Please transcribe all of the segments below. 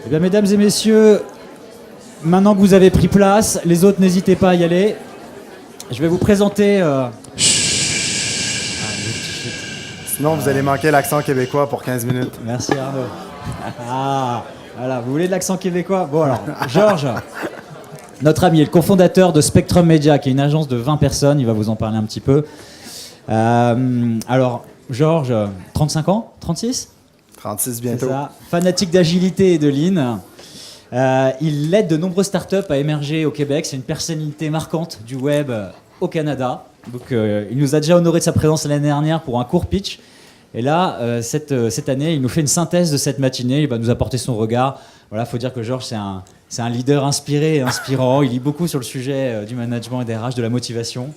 Eh bien, mesdames et messieurs, maintenant que vous avez pris place, les autres n'hésitez pas à y aller. Je vais vous présenter... Sinon, vous allez manquer l'accent québécois pour 15 minutes. Merci Arnaud. Ah, voilà, vous voulez de l'accent québécois? Bon alors, Georges, notre ami est le cofondateur de Spectrum Media, qui est une agence de 20 personnes, il va vous en parler un petit peu. Alors, Georges, 35 ans? 36? 36 bientôt. C'est ça. Fanatique d'agilité et de lean. Il aide de nombreuses startups à émerger au Québec. C'est une personnalité marquante du web au Canada. Donc, il nous a déjà honoré de sa présence l'année dernière pour un court pitch. Et là, cette année, il nous fait une synthèse de cette matinée. Il va nous apporter son regard. Voilà, faut dire que Georges, c'est un leader inspiré et inspirant. Il lit beaucoup sur le sujet du management et des RH, de la motivation.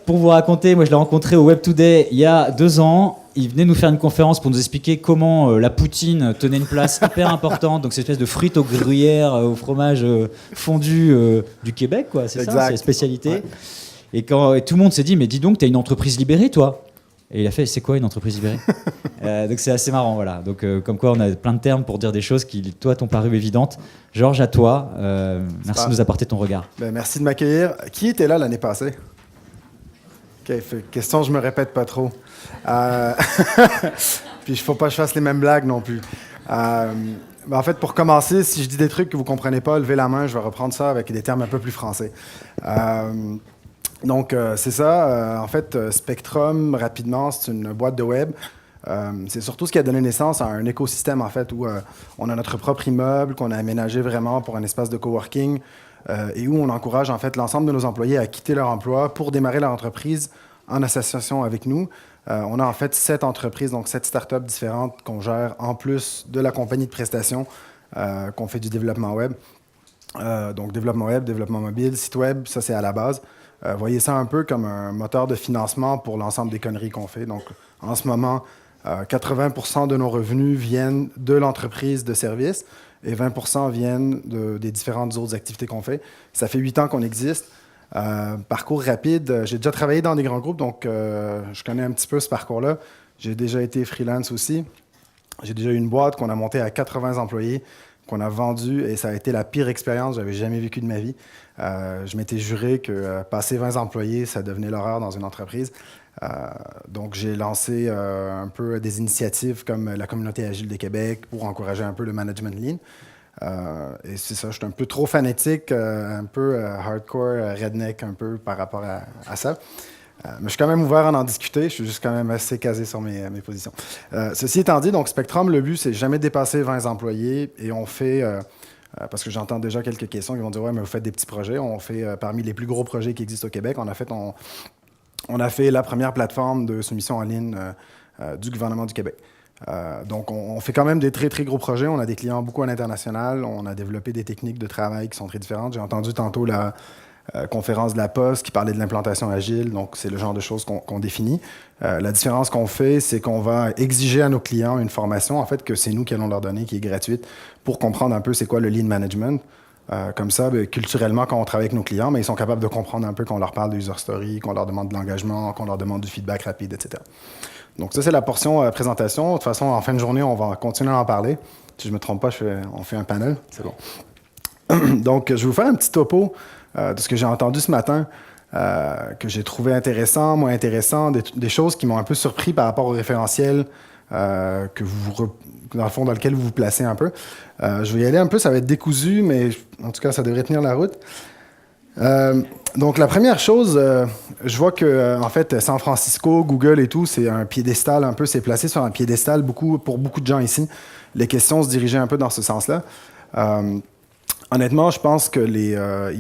Pour vous raconter, moi je l'ai rencontré au Web Today il y a 2 ans. Il venait nous faire une conférence pour nous expliquer comment la poutine tenait une place hyper importante. Donc, cette espèce de frites aux gruyères, au fromage fondu du Québec, quoi. C'est ça, c'est la spécialité. Ouais. Et tout le monde s'est dit, mais dis donc, t'as une entreprise libérée, toi? Et il a fait, c'est quoi une entreprise libérée? Donc, c'est assez marrant, voilà. Donc, comme quoi, on a plein de termes pour dire des choses qui, toi, t'ont paru évidentes. Georges, à toi, merci de nous apporter ton regard. Merci de m'accueillir. Qui était là l'année passée? OK, question, je me répète pas trop. Puis il faut pas que je fasse les mêmes blagues non plus. En fait, pour commencer, si je dis des trucs que vous comprenez pas, levez la main, je vais reprendre ça avec des termes un peu plus français. Donc, c'est ça. En fait, Spectrum, rapidement, c'est une boîte de web. C'est surtout ce qui a donné naissance à un écosystème, en fait, où on a notre propre immeuble, qu'on a aménagé vraiment pour un espace de coworking, et où on encourage, en fait, l'ensemble de nos employés à quitter leur emploi pour démarrer leur entreprise en association avec nous. On a en fait 7 entreprises, donc 7 startups différentes qu'on gère en plus de la compagnie de prestations qu'on fait du développement web. Donc développement web, développement mobile, site web, ça c'est à la base. Voyez ça un peu comme un moteur de financement pour l'ensemble des conneries qu'on fait. Donc en ce moment, 80% de nos revenus viennent de l'entreprise de service et 20% viennent des différentes autres activités qu'on fait. Ça fait 8 ans qu'on existe. Parcours rapide, j'ai déjà travaillé dans des grands groupes, donc je connais un petit peu ce parcours-là. J'ai déjà été freelance aussi. J'ai déjà eu une boîte qu'on a montée à 80 employés, qu'on a vendue, et ça a été la pire expérience que j'avais jamais vécue de ma vie. Je m'étais juré que passer 20 employés, ça devenait l'horreur dans une entreprise. Donc j'ai lancé un peu des initiatives comme la Communauté Agile de Québec pour encourager un peu le management lean. Et c'est ça, je suis un peu trop fanatique, un peu hardcore, redneck un peu par rapport à ça. Mais je suis quand même ouvert à en discuter, je suis juste quand même assez casé sur mes positions. Ceci étant dit, donc Spectrum, le but, c'est jamais dépasser 20 employés et on fait, parce que j'entends déjà quelques questions qui vont dire « Ouais, mais vous faites des petits projets ». On fait parmi les plus gros projets qui existent au Québec. On a fait la première plateforme de soumission en ligne du gouvernement du Québec. Donc, on fait quand même des très, très gros projets. On a des clients beaucoup à l'international. On a développé des techniques de travail qui sont très différentes. J'ai entendu tantôt la conférence de la Poste qui parlait de l'implantation agile. Donc, c'est le genre de choses qu'on définit. La différence qu'on fait, c'est qu'on va exiger à nos clients une formation, en fait, que c'est nous qui allons leur donner, qui est gratuite, pour comprendre un peu c'est quoi le lean management. Comme ça, culturellement, quand on travaille avec nos clients, ils sont capables de comprendre un peu qu'on leur parle de user story, qu'on leur demande de l'engagement, qu'on leur demande du feedback rapide, etc. Donc ça, c'est la portion présentation. De toute façon, en fin de journée, on va continuer à en parler. Si je ne me trompe pas, on fait un panel. C'est bon. Donc, je vais vous faire un petit topo de ce que j'ai entendu ce matin, que j'ai trouvé intéressant, moins intéressant, des choses qui m'ont un peu surpris par rapport au référentiel dans le fond, dans lequel vous vous placez un peu. Je vais y aller un peu, ça va être décousu, mais en tout cas, ça devrait tenir la route. Donc, la première chose, je vois que, en fait, San Francisco, Google et tout, c'est un piédestal un peu, c'est placé sur un piédestal pour beaucoup de gens ici. Les questions se dirigeaient un peu dans ce sens-là. Honnêtement, je pense que le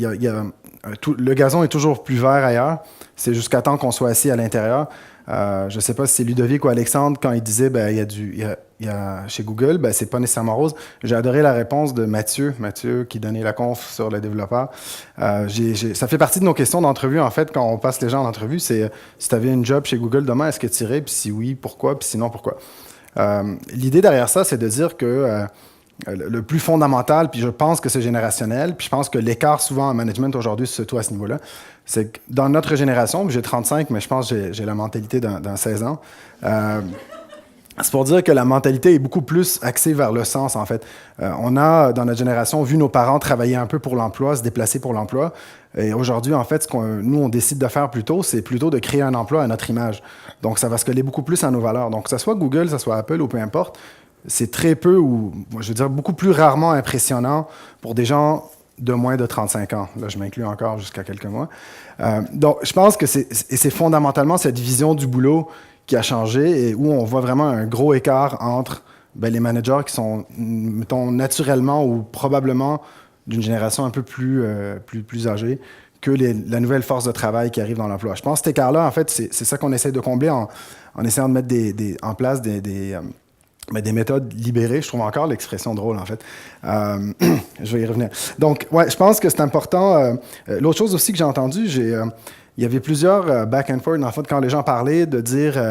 gazon est toujours plus vert ailleurs. C'est jusqu'à temps qu'on soit assis à l'intérieur. Je ne sais pas si c'est Ludovic ou Alexandre, quand il disait chez Google, c'est pas nécessairement rose. J'ai adoré la réponse de Mathieu qui donnait la conf sur le développeur. Ça fait partie de nos questions d'entrevue, en fait, quand on passe les gens en entrevue, c'est si tu avais une job chez Google demain, est-ce que tu irais? Puis si oui, pourquoi? Puis sinon, pourquoi? L'idée derrière ça, c'est de dire que le plus fondamental, puis je pense que c'est générationnel, puis je pense que l'écart souvent en management aujourd'hui se situe à ce niveau-là, c'est que dans notre génération, puis j'ai 35, mais je pense que j'ai la mentalité d'un 16 ans, C'est pour dire que la mentalité est beaucoup plus axée vers le sens, en fait. On a, dans notre génération, vu nos parents travailler un peu pour l'emploi, se déplacer pour l'emploi. Et aujourd'hui, en fait, nous, on décide de faire plutôt, c'est plutôt de créer un emploi à notre image. Donc, ça va se coller beaucoup plus à nos valeurs. Donc, que ce soit Google, que ce soit Apple ou peu importe, c'est très peu ou, je veux dire, beaucoup plus rarement impressionnant pour des gens de moins de 35 ans. Là, je m'inclus encore jusqu'à quelques mois. Donc, je pense que c'est fondamentalement cette vision du boulot qui a changé et où on voit vraiment un gros écart entre les managers qui sont, mettons, naturellement ou probablement d'une génération un peu plus âgée que la nouvelle force de travail qui arrive dans l'emploi. Je pense que cet écart-là, en fait, c'est ça qu'on essaie de combler en essayant de mettre en place des méthodes libérées. Je trouve encore l'expression drôle, en fait. Je vais y revenir. Donc, ouais, je pense que c'est important. L'autre chose aussi que j'ai entendue, il y avait plusieurs back and forth, en fait, quand les gens parlaient de dire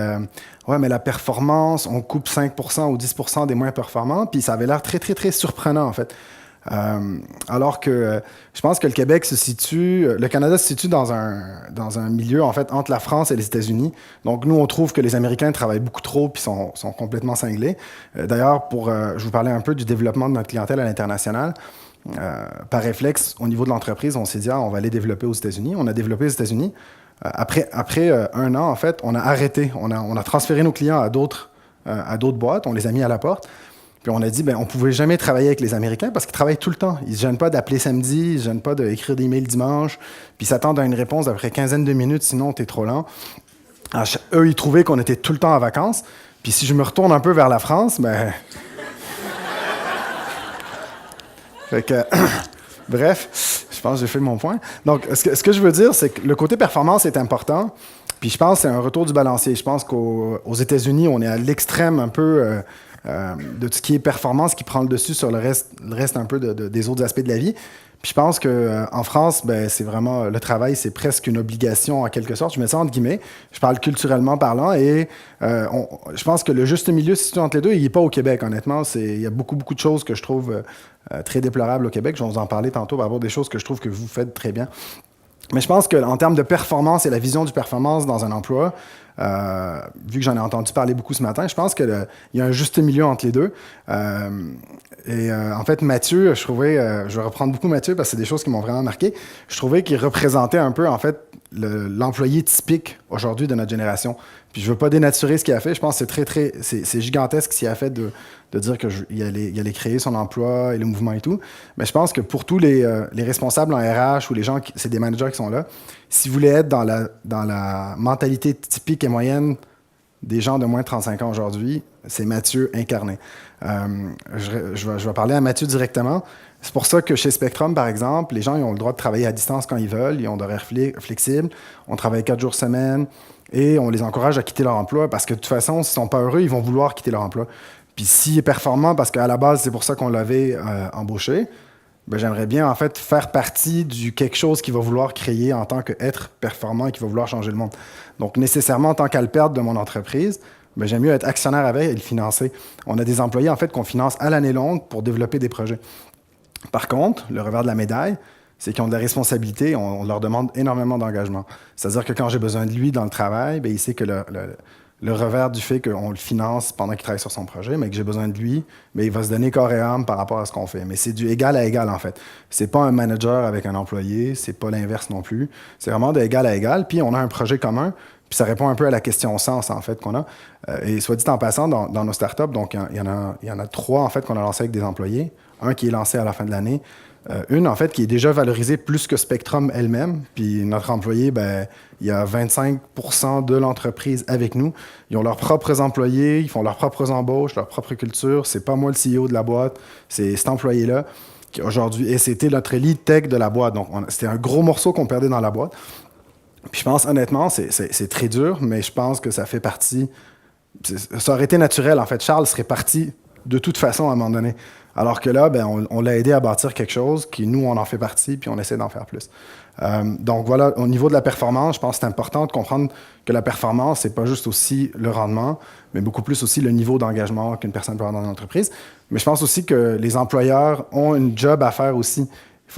ouais, mais la performance, on coupe 5% ou 10% des moins performants, puis ça avait l'air très, très, très surprenant, en fait. Alors que je pense que le Canada se situe dans un milieu, en fait, entre la France et les États-Unis. Donc, nous, on trouve que les Américains travaillent beaucoup trop puis sont complètement cinglés. D'ailleurs, je vous parlais un peu du développement de notre clientèle à l'international. Par réflexe, au niveau de l'entreprise, on s'est dit, on va aller développer aux États-Unis. On a développé aux États-Unis. Après un an, en fait, on a arrêté. On a transféré nos clients à d'autres boîtes. On les a mis à la porte. Puis on a dit, on ne pouvait jamais travailler avec les Américains parce qu'ils travaillent tout le temps. Ils ne se gênent pas d'appeler samedi, ils ne se gênent pas d'écrire des mails dimanche, puis ils s'attendent à une réponse après quinzaine de minutes, sinon tu es trop lent. Alors, eux, ils trouvaient qu'on était tout le temps en vacances. Puis si je me retourne un peu vers la France, fait que, bref, je pense que j'ai fait mon point. Donc, ce que je veux dire, c'est que le côté performance est important. Puis je pense que c'est un retour du balancier. Je pense qu'aux États-Unis, on est à l'extrême un peu de tout ce qui est performance qui prend le dessus sur le reste un peu des autres aspects de la vie. Puis je pense qu'en France, c'est vraiment le travail, c'est presque une obligation en quelque sorte. Je mets ça entre guillemets. Je parle culturellement parlant et je pense que le juste milieu situé entre les deux, il n'est pas au Québec, honnêtement. Il y a beaucoup, beaucoup de choses que je trouve très déplorables au Québec. Je vais vous en parler tantôt par rapport à des choses que je trouve que vous faites très bien. Mais je pense qu'en termes de performance et la vision du performance dans un emploi, vu que j'en ai entendu parler beaucoup ce matin, je pense qu'il y a un juste milieu entre les deux. En fait, Mathieu, je vais reprendre beaucoup Mathieu parce que c'est des choses qui m'ont vraiment marqué. Je trouvais qu'il représentait un peu, en fait, l'employé typique aujourd'hui de notre génération. Puis je veux pas dénaturer ce qu'il a fait. Je pense que c'est gigantesque ce qu'il a fait de dire qu'il allait créer son emploi et le mouvement et tout. Mais je pense que pour tous les responsables en RH ou les gens, c'est des managers qui sont là, si vous voulez être dans la mentalité typique et moyenne des gens de moins de 35 ans aujourd'hui, c'est Mathieu incarné. Je vais parler à Mathieu directement. C'est pour ça que chez Spectrum, par exemple, les gens ils ont le droit de travailler à distance quand ils veulent, ils ont d'horaires flexibles, on travaille 4 jours semaine et on les encourage à quitter leur emploi parce que de toute façon, s'ils ne sont pas heureux, ils vont vouloir quitter leur emploi. Puis s'il est performant, parce qu'à la base, c'est pour ça qu'on l'avait embauché, j'aimerais bien en fait faire partie du quelque chose qu'il va vouloir créer en tant qu'être performant et qui va vouloir changer le monde. Donc nécessairement, en tant qu'à le perdre de mon entreprise, j'aime mieux être actionnaire avec et le financer. On a des employés en fait qu'on finance à l'année longue pour développer des projets. Par contre, le revers de la médaille, c'est qu'ils ont de la responsabilité, on leur demande énormément d'engagement. C'est-à-dire que quand j'ai besoin de lui dans le travail, il sait que le revers du fait qu'on le finance pendant qu'il travaille sur son projet, mais que j'ai besoin de lui, il va se donner corps et âme par rapport à ce qu'on fait. Mais c'est du égal à égal, en fait. C'est pas un manager avec un employé, c'est pas l'inverse non plus. C'est vraiment d'égal à égal, puis on a un projet commun, puis ça répond un peu à la question sens, en fait, qu'on a. Et soit dit en passant, dans nos startups, donc il y en a 3, en fait, qu'on a lancé avec des employés. Un qui est lancé à la fin de l'année. Une, en fait, qui est déjà valorisée plus que Spectrum elle-même. Puis notre employé, il y a 25% de l'entreprise avec nous. Ils ont leurs propres employés, ils font leurs propres embauches, leur propre culture. C'est pas moi le CEO de la boîte, c'est cet employé-là qui aujourd'hui, et c'était notre lead tech de la boîte. Donc, c'était un gros morceau qu'on perdait dans la boîte. Puis je pense, honnêtement, c'est très dur, mais je pense que ça fait partie... Ça aurait été naturel, en fait. Charles serait parti de toute façon à un moment donné. Alors que là, on l'a aidé à bâtir quelque chose qui, nous, on en fait partie, puis on essaie d'en faire plus. Donc voilà, au niveau de la performance, je pense que c'est important de comprendre que la performance, c'est pas juste aussi le rendement, mais beaucoup plus aussi le niveau d'engagement qu'une personne peut avoir dans l'entreprise. Mais je pense aussi que les employeurs ont une job à faire aussi.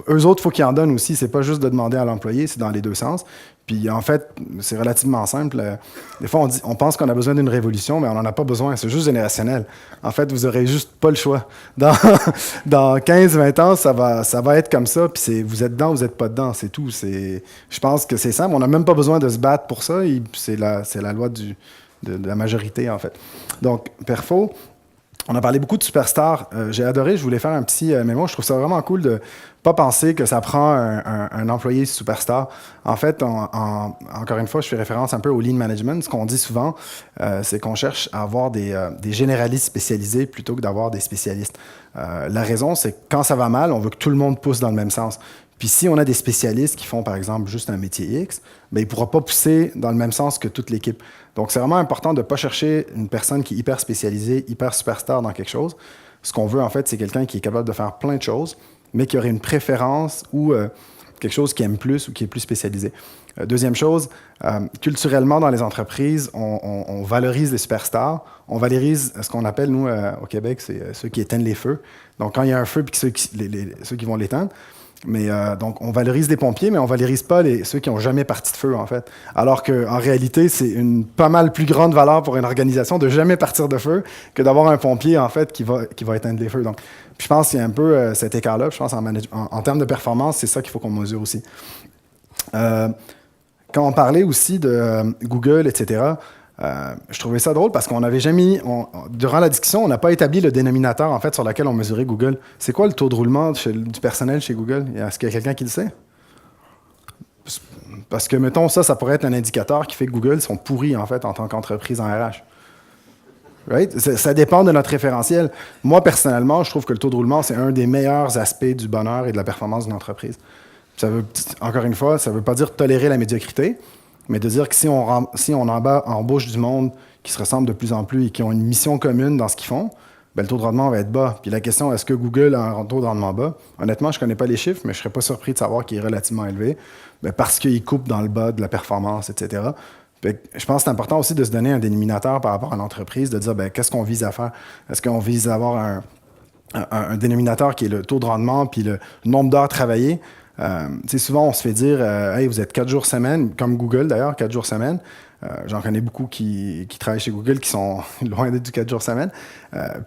Eux autres, il faut qu'ils en donnent aussi. C'est pas juste de demander à l'employé, c'est dans les deux sens. Puis en fait, c'est relativement simple. Des fois, on pense qu'on a besoin d'une révolution, mais on n'en a pas besoin. C'est juste générationnel. En fait, vous n'aurez juste pas le choix. Dans 15-20 ans, ça va être comme ça. Puis vous êtes dedans, vous n'êtes pas dedans. C'est tout. Je pense que c'est simple. On n'a même pas besoin de se battre pour ça. C'est la loi de la majorité, en fait. Donc, Perfo, on a parlé beaucoup de superstars. J'ai adoré, je voulais faire un petit mémo. Je trouve ça vraiment cool de pas penser que ça prend un employé superstar. En fait, encore une fois, je fais référence un peu au lean management. Ce qu'on dit souvent, c'est qu'on cherche à avoir des généralistes spécialisés plutôt que d'avoir des spécialistes. La raison, c'est que quand ça va mal, on veut que tout le monde pousse dans le même sens. Puis si on a des spécialistes qui font, par exemple, juste un métier X, bien, il ne pourra pas pousser dans le même sens que toute l'équipe. Donc, c'est vraiment important de ne pas chercher une personne qui est hyper spécialisée, hyper superstar dans quelque chose. Ce qu'on veut, en fait, c'est quelqu'un qui est capable de faire plein de choses, mais qui aurait une préférence ou quelque chose qu'il aime plus ou qui est plus spécialisé. Deuxième chose, culturellement, dans les entreprises, on valorise les superstars. On valorise ce qu'on appelle, nous, au Québec, c'est ceux qui éteignent les feux. Donc, quand il y a un feu, puis ceux qui vont l'éteindre. Mais donc, on valorise les pompiers, mais on ne valorise pas ceux qui n'ont jamais parti de feu, en fait. Alors qu'en réalité, c'est une pas mal plus grande valeur pour une organisation de jamais partir de feu que d'avoir un pompier, en fait, qui va éteindre les feux. Donc, puis je pense qu'il y a un peu cet écart-là. Je pense en termes de performance, c'est ça qu'il faut qu'on mesure aussi. Quand on parlait aussi de Google, etc., je trouvais ça drôle parce qu'on n'avait jamais durant la discussion, on n'a pas établi le dénominateur en fait sur lequel on mesurait Google. C'est quoi le taux de roulement du personnel chez Google? Est-ce qu'il y a quelqu'un qui le sait? Parce que, mettons, ça pourrait être un indicateur qui fait que Google sont pourris en fait en tant qu'entreprise en RH. Right? Ça dépend de notre référentiel. Moi, personnellement, je trouve que le taux de roulement, c'est un des meilleurs aspects du bonheur et de la performance d'une entreprise. Encore une fois, ça ne veut pas dire tolérer la médiocrité, mais de dire que si on embauche du monde qui se ressemble de plus en plus et qui ont une mission commune dans ce qu'ils font, bien, le taux de rendement va être bas. Puis la question, est-ce que Google a un taux de rendement bas? Honnêtement, je ne connais pas les chiffres, mais je ne serais pas surpris de savoir qu'il est relativement élevé, bien, parce qu'il coupe dans le bas de la performance, etc. Puis, je pense que c'est important aussi de se donner un dénominateur par rapport à l'entreprise, de dire, bien, qu'est-ce qu'on vise à faire? Est-ce qu'on vise à avoir un dénominateur qui est le taux de rendement puis le nombre d'heures travaillées? Souvent, on se fait dire hey, vous êtes 4 jours semaine, comme Google d'ailleurs, 4 jours semaine. J'en connais beaucoup qui travaillent chez Google qui sont loin d'être du 4 jours semaine.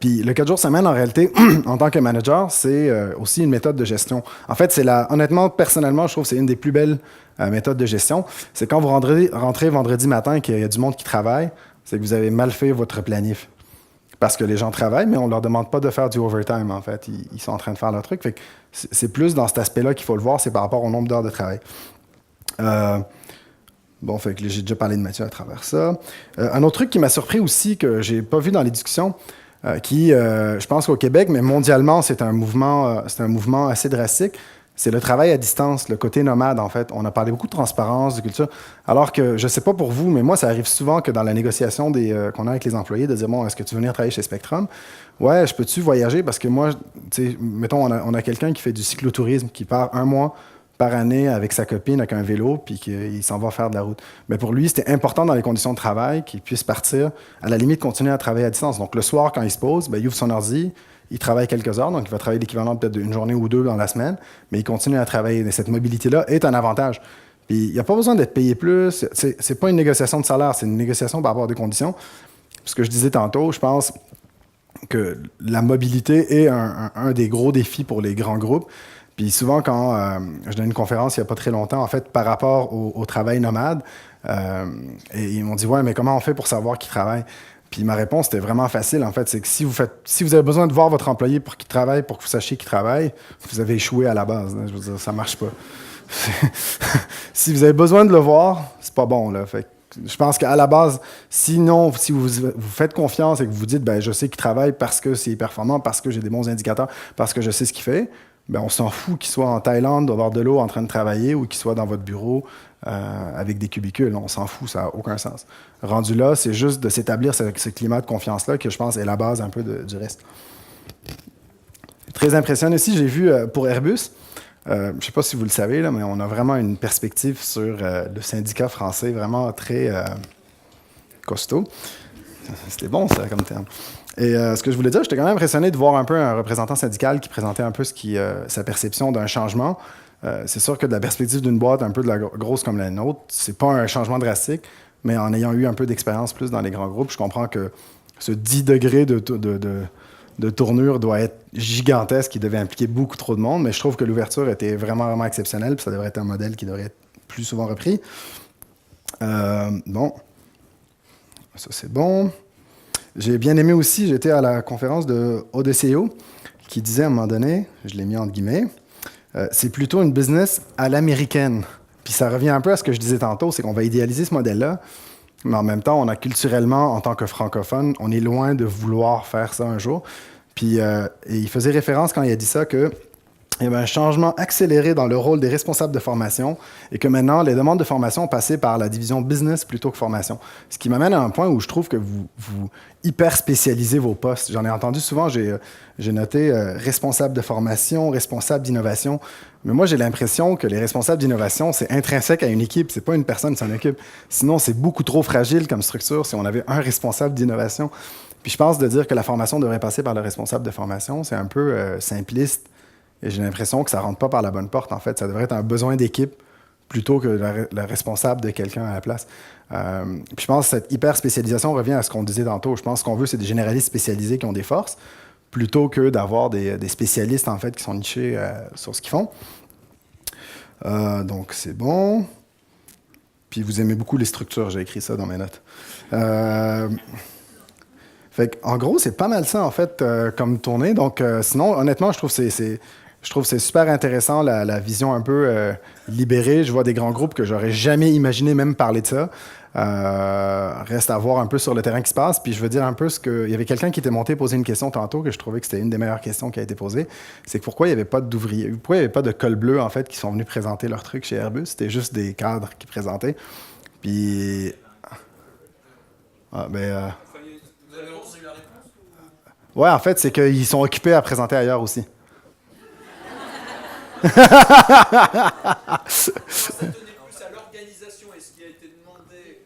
Puis le 4 jours semaine, en réalité, en tant que manager, c'est aussi une méthode de gestion. En fait, honnêtement, personnellement, je trouve que c'est une des plus belles méthodes de gestion. C'est quand vous rentrez vendredi matin et qu'il y a du monde qui travaille, c'est que vous avez mal fait votre planif. Parce que les gens travaillent, mais on ne leur demande pas de faire du overtime, en fait. Ils sont en train de faire leur truc. Fait que c'est plus dans cet aspect-là qu'il faut le voir, c'est par rapport au nombre d'heures de travail. Fait que j'ai déjà parlé de Mathieu à travers ça. Un autre truc qui m'a surpris aussi, que j'ai pas vu dans les discussions, je pense qu'au Québec, mais mondialement, c'est un mouvement assez drastique, c'est le travail à distance, le côté nomade, en fait. On a parlé beaucoup de transparence, de culture, alors que, je ne sais pas pour vous, mais moi, ça arrive souvent que dans la négociation qu'on a avec les employés, de dire, bon, est-ce que tu veux venir travailler chez Spectrum? Ouais, je peux-tu voyager? Parce que moi, tu sais, mettons, on a quelqu'un qui fait du cyclotourisme, qui part 1 mois par année avec sa copine, avec un vélo, puis qu'il s'en va faire de la route. Mais pour lui, c'était important dans les conditions de travail qu'il puisse partir, à la limite, continuer à travailler à distance. Donc, le soir, quand il se pose, il ouvre son ordi, il travaille quelques heures, donc il va travailler l'équivalent peut-être d'une journée ou 2 dans la semaine, mais il continue à travailler. Et cette mobilité-là est un avantage. Puis il n'y a pas besoin d'être payé plus. C'est pas une négociation de salaire, c'est une négociation par rapport à des conditions. Ce que je disais tantôt, je pense que la mobilité est un des gros défis pour les grands groupes. Puis souvent, quand je donne une conférence il n'y a pas très longtemps, en fait, par rapport au travail nomade, et ils m'ont dit « Ouais, mais comment on fait pour savoir qui travaille? » Puis ma réponse était vraiment facile, en fait. C'est que si vous avez besoin de voir votre employé pour qu'il travaille, pour que vous sachiez qu'il travaille, vous avez échoué à la base. Hein. Je veux dire, ça ne marche pas. Si vous avez besoin de le voir, c'est pas bon, là. Fait que je pense qu'à la base, sinon, si vous faites confiance et que vous dites, ben je sais qu'il travaille parce que c'est performant, parce que j'ai des bons indicateurs, parce que je sais ce qu'il fait, ben on s'en fout qu'il soit en Thaïlande, au bord de l'eau, en train de travailler, ou qu'il soit dans votre bureau avec des cubicules. On s'en fout, ça n'a aucun sens. Rendu là, c'est juste de s'établir ce climat de confiance-là que je pense est la base un peu du reste. Très impressionnant aussi, j'ai vu pour Airbus, je ne sais pas si vous le savez, là, mais on a vraiment une perspective sur le syndicat français vraiment très costaud. C'était bon, ça, comme terme. Et ce que je voulais dire, j'étais quand même impressionné de voir un peu un représentant syndical qui présentait un peu sa perception d'un changement. C'est sûr que de la perspective d'une boîte un peu de la grosse comme la nôtre, c'est pas un changement drastique, mais en ayant eu un peu d'expérience plus dans les grands groupes, je comprends que ce 10 degrés de tournure doit être gigantesque, qui devait impliquer beaucoup trop de monde, mais je trouve que l'ouverture était vraiment exceptionnelle, puis ça devrait être un modèle qui devrait être plus souvent repris. Bon, ça c'est bon. J'ai bien aimé aussi, j'étais à la conférence de ODCO, qui disait à un moment donné, je l'ai mis entre guillemets, c'est plutôt une business à l'américaine. Puis ça revient un peu à ce que je disais tantôt, c'est qu'on va idéaliser ce modèle-là, mais en même temps, on a culturellement, en tant que francophone, on est loin de vouloir faire ça un jour. Puis et il faisait référence quand il a dit ça que il y avait un changement accéléré dans le rôle des responsables de formation et que maintenant, les demandes de formation passaient par la division business plutôt que formation. Ce qui m'amène à un point où je trouve que vous hyper spécialisez vos postes. J'en ai entendu souvent, j'ai noté responsable de formation, responsable d'innovation. Mais moi, j'ai l'impression que les responsables d'innovation, c'est intrinsèque à une équipe. C'est pas une personne qui s'en occupe. Sinon, c'est beaucoup trop fragile comme structure si on avait un responsable d'innovation. Puis je pense de dire que la formation devrait passer par le responsable de formation, c'est un peu simpliste. Et j'ai l'impression que ça ne rentre pas par la bonne porte, en fait. Ça devrait être un besoin d'équipe plutôt que le responsable de quelqu'un à la place. Puis je pense que cette hyper-spécialisation revient à ce qu'on disait tantôt. Je pense qu'on veut, c'est des généralistes spécialisés qui ont des forces, plutôt que d'avoir des spécialistes, en fait, qui sont nichés sur ce qu'ils font. Donc, c'est bon. Puis vous aimez beaucoup les structures, j'ai écrit ça dans mes notes. Fait en gros, c'est pas mal ça, en fait, comme tournée. Donc, sinon, honnêtement, je trouve que c'est super intéressant, la vision un peu libérée. Je vois des grands groupes que j'aurais jamais imaginé même parler de ça. Reste à voir un peu sur le terrain qui se passe. Puis je veux dire un peu il y avait quelqu'un qui était monté poser une question tantôt que je trouvais que c'était une des meilleures questions qui a été posée. C'est pourquoi il n'y avait pas d'ouvriers, pourquoi il n'y avait pas de col bleu, en fait, qui sont venus présenter leur truc chez Airbus. C'était juste des cadres qui présentaient. Puis... Ouais, en fait, c'est qu'ils sont occupés à présenter ailleurs aussi. Ça tenait plus à l'organisation et ce qui a été demandé.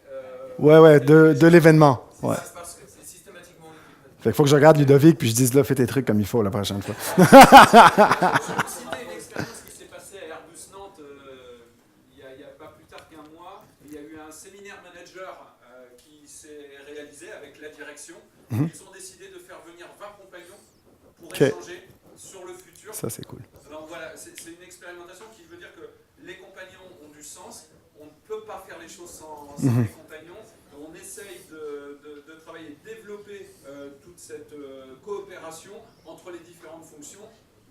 Ouais, de l'événement. Ouais. Parce que c'est systématiquement l'équipe. Fait qu'il faut que je regarde Ludovic puis je dise là, fais tes trucs comme il faut la prochaine fois. Je vais citer une expérience qui s'est passée à Airbus Nantes il y a pas plus tard qu'un mois. Il y a eu un séminaire manager qui s'est réalisé avec la direction. Ils ont décidé de faire venir 20 compagnons pour échanger sur le futur. Ça, c'est cool. Alors voilà, c'est une expérimentation qui veut dire que les compagnons ont du sens. On ne peut pas faire les choses sans les compagnons. On essaye de travailler, de développer toute cette coopération entre les différentes fonctions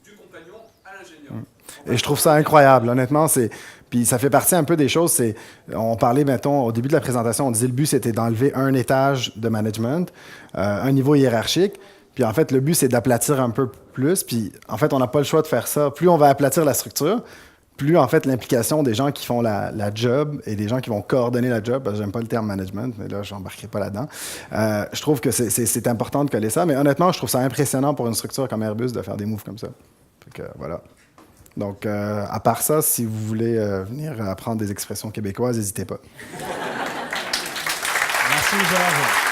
du compagnon à l'ingénieur. Et je trouve ça incroyable, honnêtement. Puis ça fait partie un peu des choses. On parlait, mettons, au début de la présentation, on disait le but, c'était d'enlever un étage de management, un niveau hiérarchique. Puis en fait, le but, c'est d'aplatir un peu plus. Puis en fait, on n'a pas le choix de faire ça. Plus on va aplatir la structure, plus en fait l'implication des gens qui font la job et des gens qui vont coordonner la job, parce que j'aime pas le terme management, mais là, je n'embarquerai pas là-dedans. Je trouve que c'est important de coller ça. Mais honnêtement, je trouve ça impressionnant pour une structure comme Airbus de faire des moves comme ça. Fait que, voilà. Donc, à part ça, si vous voulez venir apprendre des expressions québécoises, n'hésitez pas. Merci, Georges.